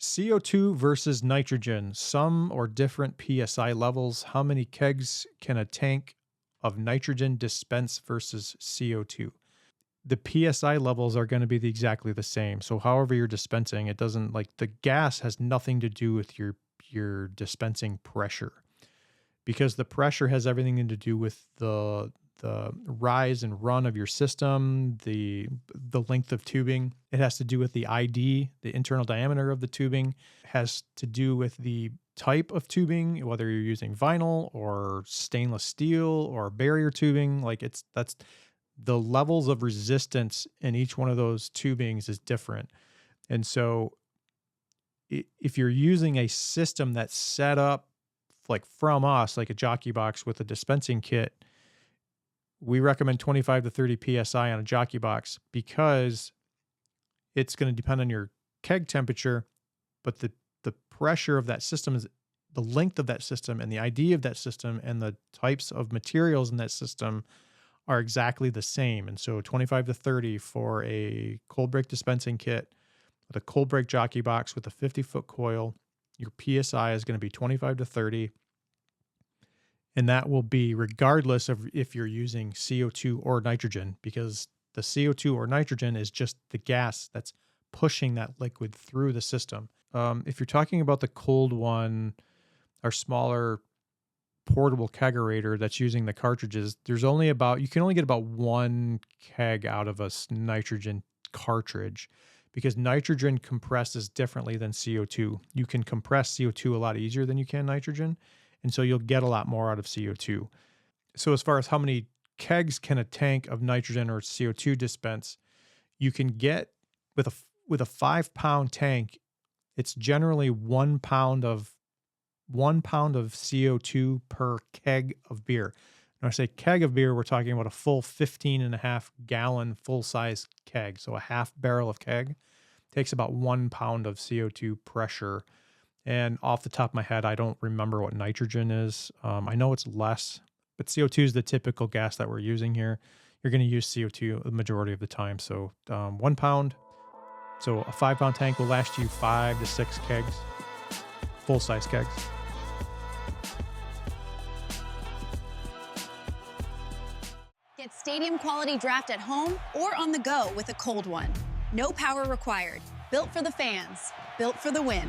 CO2 versus nitrogen, some or different PSI levels. How many kegs can a tank of nitrogen dispense versus CO2? The PSI levels are going to be exactly the same. So however you're dispensing, it doesn't, like, the gas has nothing to do with your dispensing pressure, because the pressure has everything to do with the rise and run of your system, the length of tubing. It has to do with the ID, the internal diameter of the tubing. It has to do with the type of tubing, whether you're using vinyl or stainless steel or barrier tubing. That's the levels of resistance in each one of those tubings is different. And so if you're using a system that's set up like from us, like a Jockey box with a dispensing kit, we recommend 25 to 30 PSI on a Jockey box, because it's going to depend on your keg temperature, but the pressure of that system is the length of that system, and the ID of that system and the types of materials in that system are exactly the same. And so 25 to 30 for a Coldbreak dispensing kit with a Coldbreak Jockey box with a 50-foot coil, your PSI is going to be 25 to 30. And that will be regardless of if you're using CO2 or nitrogen, because the CO2 or nitrogen is just the gas that's pushing that liquid through the system. If you're talking about the cold one, our smaller portable kegerator that's using the cartridges, you can only get about 1 keg out of a nitrogen cartridge, because nitrogen compresses differently than CO2. You can compress CO2 a lot easier than you can nitrogen, and so you'll get a lot more out of CO2. So as far as how many kegs can a tank of nitrogen or CO2 dispense, you can get with a 5-pound tank, it's generally 1 pound of CO2 per keg of beer. When I say keg of beer, we're talking about a full 15.5 gallon full-size keg. So a half barrel of keg takes about 1 pound of CO2 pressure. And off the top of my head, I don't remember what nitrogen is. I know it's less, but CO2 is the typical gas that we're using here. You're going to use CO2 the majority of the time. So 1 pound. So a 5-pound tank will last you 5 to 6 kegs, full-size kegs. Get stadium quality draft at home or on the go with a cold one. No power required. Built for the fans. Built for the win.